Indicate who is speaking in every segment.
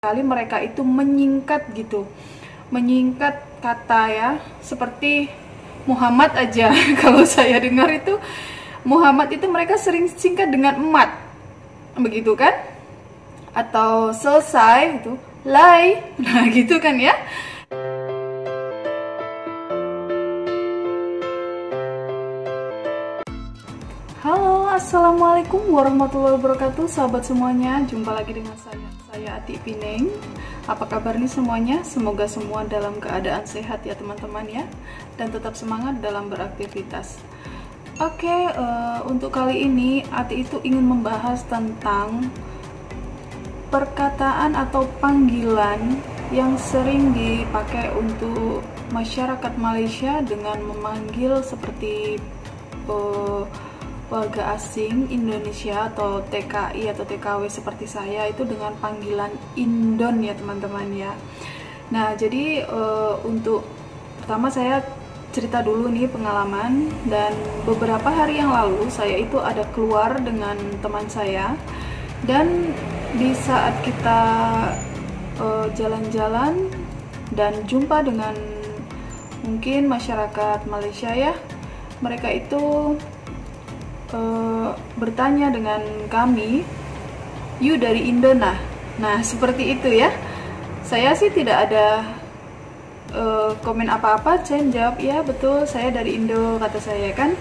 Speaker 1: Kali mereka itu menyingkat gitu, menyingkat kata ya, seperti Muhammad aja. Kalau saya dengar itu Muhammad itu mereka sering singkat dengan emat, begitu kan? Atau selesai itu lai, nah gitu kan ya. Halo, assalamualaikum warahmatullahi wabarakatuh, sahabat semuanya. Jumpa lagi dengan saya Ati Pineng. Apa kabar nih semuanya? Semoga semua dalam keadaan sehat ya teman-teman ya, dan tetap semangat dalam beraktivitas. Oke, untuk kali ini Ati itu ingin membahas tentang perkataan atau panggilan yang sering dipakai untuk masyarakat Malaysia dengan memanggil seperti warga asing Indonesia atau TKI atau TKW seperti saya itu dengan panggilan Indon ya teman-teman ya. Nah jadi untuk pertama saya cerita dulu nih pengalaman, dan beberapa hari yang lalu saya itu ada keluar dengan teman saya, dan di saat kita jalan-jalan dan jumpa dengan mungkin masyarakat Malaysia ya, mereka itu bertanya dengan kami, "You dari Indon nah?" Nah seperti itu ya. Saya sih tidak ada komen apa-apa, saya jawab, "Ya betul, saya dari Indo," kata saya kan.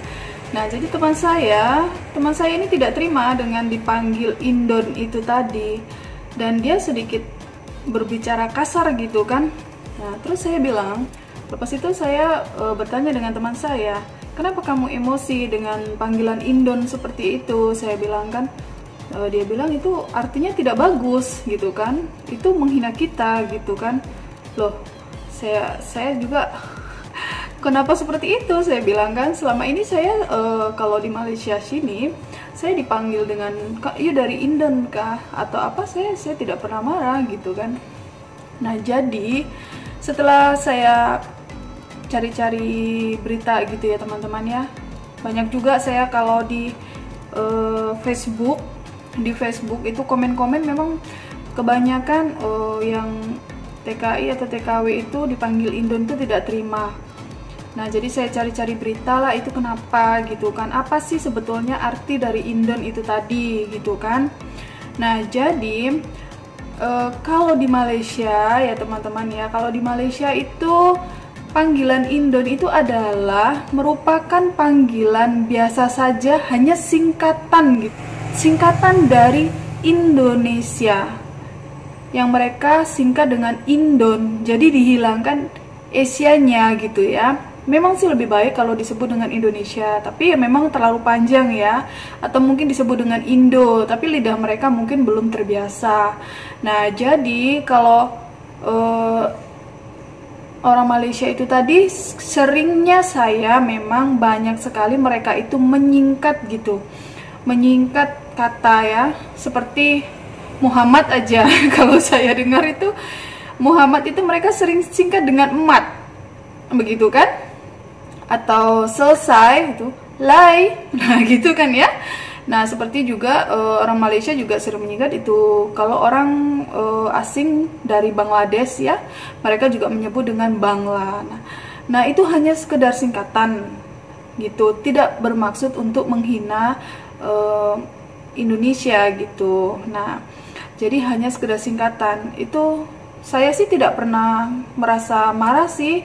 Speaker 1: Nah jadi teman saya ini tidak terima dengan dipanggil Indon itu tadi, dan dia sedikit berbicara kasar gitu kan. Nah terus saya bilang, lepas itu saya bertanya dengan teman saya, "Kenapa kamu emosi dengan panggilan Indon seperti itu?" Saya bilang kan. Dia bilang itu artinya tidak bagus gitu kan, itu menghina kita gitu kan. Loh, saya juga kenapa seperti itu? Saya bilang kan, selama ini saya kalau di Malaysia sini saya dipanggil dengan "You dari Indon kah?" atau apa, saya tidak pernah marah gitu kan. Nah jadi setelah saya cari-cari berita gitu ya teman-teman ya, banyak juga saya kalau di Facebook itu komen-komen memang kebanyakan yang TKI atau TKW itu dipanggil Indon itu tidak terima. Nah jadi saya cari-cari berita lah, itu kenapa gitu kan, apa sih sebetulnya arti dari Indon itu tadi gitu kan. Nah jadi kalau di Malaysia ya teman-teman ya, kalau di Malaysia itu panggilan Indon itu adalah merupakan panggilan biasa saja, hanya singkatan gitu. Singkatan dari Indonesia yang mereka singkat dengan Indon. Jadi dihilangkan Asia-nya gitu ya. Memang sih lebih baik kalau disebut dengan Indonesia, tapi ya memang terlalu panjang ya. Atau mungkin disebut dengan Indo, tapi lidah mereka mungkin belum terbiasa. Nah jadi kalau orang Malaysia itu tadi, seringnya saya memang banyak sekali mereka itu menyingkat gitu, menyingkat kata ya, seperti Muhammad aja. Kalau saya dengar itu Muhammad itu mereka sering singkat dengan emat, begitu kan? Atau selesai itu lai, nah gitu kan ya. Nah seperti juga orang Malaysia juga sering menyingkat itu. Kalau orang asing dari Bangladesh ya, mereka juga menyebut dengan Bangla. Nah itu hanya sekedar singkatan gitu, tidak bermaksud untuk menghina Indonesia gitu. Nah jadi hanya sekedar singkatan. Itu saya sih tidak pernah merasa marah sih,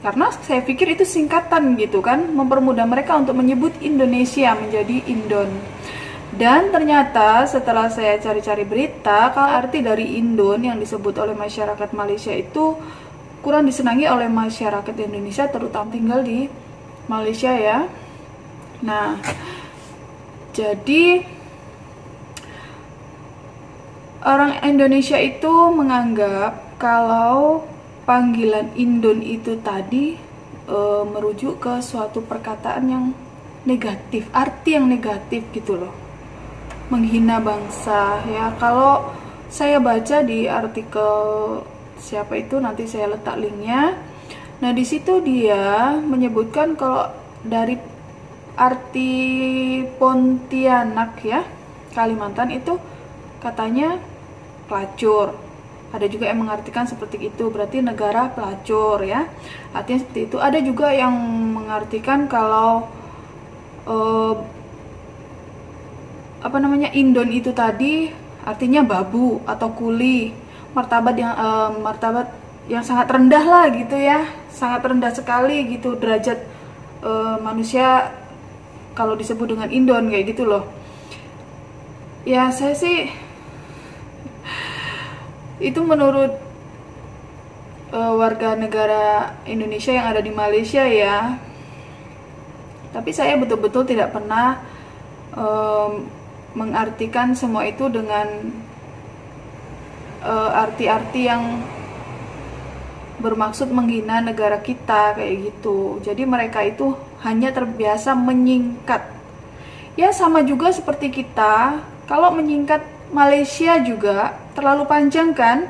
Speaker 1: karena saya pikir itu singkatan gitu kan, mempermudah mereka untuk menyebut Indonesia menjadi Indon. Dan ternyata setelah saya cari-cari berita, kalau arti dari Indon yang disebut oleh masyarakat Malaysia itu kurang disenangi oleh masyarakat Indonesia, terutama tinggal di Malaysia ya. Nah jadi orang Indonesia itu menganggap kalau panggilan Indon itu tadi merujuk ke suatu perkataan yang negatif, arti yang negatif gitu loh, menghina bangsa ya. Kalau saya baca di artikel siapa itu, nanti saya letak linknya. Nah di situ dia menyebutkan kalau dari arti Pontianak ya, Kalimantan itu katanya pelacur, Ada juga yang mengartikan seperti itu, berarti negara pelacur ya. Artinya seperti itu. Ada juga yang mengartikan kalau Indon itu tadi artinya babu atau kuli, martabat yang sangat rendah lah gitu ya, sangat rendah sekali gitu derajat manusia kalau disebut dengan Indon kayak gitu loh. Ya saya sih itu menurut warga negara Indonesia yang ada di Malaysia ya. Tapi saya betul-betul tidak pernah mengartikan semua itu dengan arti-arti yang bermaksud menghina negara kita kayak gitu. Jadi mereka itu hanya terbiasa menyingkat. Ya sama juga seperti kita, kalau menyingkat Malaysia juga terlalu panjang kan.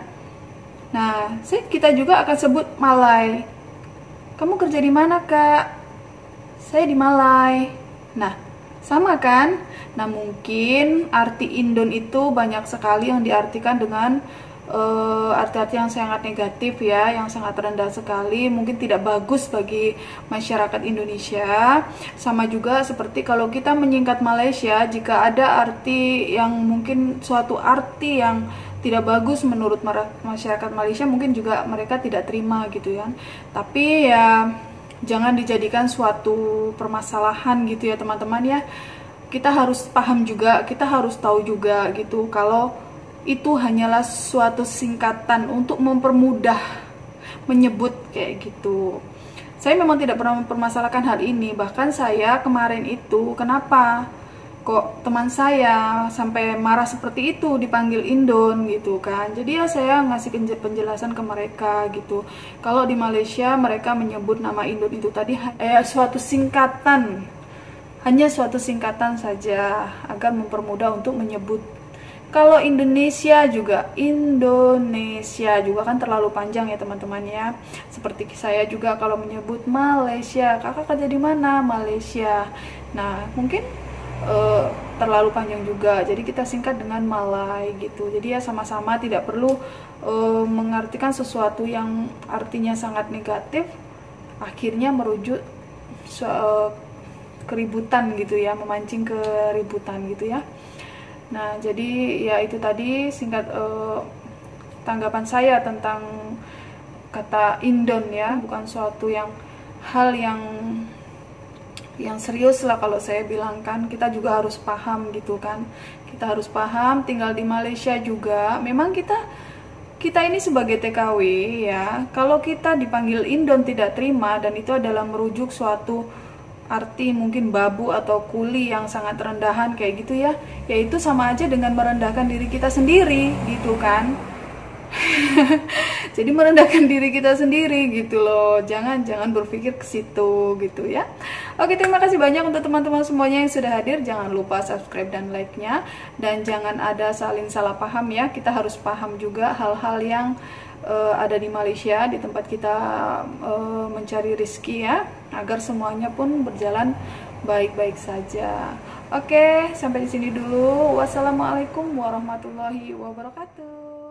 Speaker 1: Nah, kita juga akan sebut Malay. Kamu kerja di mana, Kak? Saya di Malay. Nah, sama kan? Nah, mungkin arti Indon itu banyak sekali yang diartikan dengan arti-arti yang sangat negatif ya, yang sangat rendah sekali, mungkin tidak bagus bagi masyarakat Indonesia. Sama juga seperti kalau kita menyingkat Malaysia, jika ada arti yang mungkin suatu arti yang tidak bagus menurut masyarakat Malaysia, mungkin juga mereka tidak terima gitu ya. Tapi ya jangan dijadikan suatu permasalahan gitu ya teman-teman ya. Kita harus paham juga, kita harus tahu juga gitu kalau itu hanyalah suatu singkatan untuk mempermudah menyebut kayak gitu. Saya memang tidak pernah mempermasalahkan hal ini. Bahkan saya kemarin itu, kenapa kok teman saya sampai marah seperti itu dipanggil Indon gitu kan. Jadi ya saya ngasih penjelasan ke mereka gitu. Kalau di Malaysia mereka menyebut nama Indon itu tadi suatu singkatan. Hanya suatu singkatan saja agar mempermudah untuk menyebut. Kalau Indonesia juga kan terlalu panjang ya teman-teman ya. Seperti saya juga kalau menyebut Malaysia, kakak kerja di mana? Malaysia. Nah mungkin terlalu panjang juga, jadi kita singkat dengan Malay gitu. Jadi ya sama-sama tidak perlu mengartikan sesuatu yang artinya sangat negatif akhirnya merujuk keributan gitu ya, memancing keributan gitu ya. Nah, jadi ya itu tadi singkat tanggapan saya tentang kata Indon ya, bukan suatu hal yang serius lah kalau saya bilang kan. Kita juga harus paham gitu kan. Kita harus paham, tinggal di Malaysia juga. Memang kita ini sebagai TKW ya, kalau kita dipanggil Indon tidak terima dan itu adalah merujuk suatu arti mungkin babu atau kuli yang sangat rendahan kayak gitu ya, yaitu sama aja dengan merendahkan diri kita sendiri gitu kan. Jadi merendahkan diri kita sendiri gitu loh. Jangan berpikir ke situ gitu ya. Oke, terima kasih banyak untuk teman-teman semuanya yang sudah hadir. Jangan lupa subscribe dan like-nya, dan jangan ada salah paham ya. Kita harus paham juga hal-hal yang ada di Malaysia, di tempat kita mencari rezeki ya, agar semuanya pun berjalan baik-baik saja. Oke, sampai di sini dulu. Wassalamualaikum warahmatullahi wabarakatuh.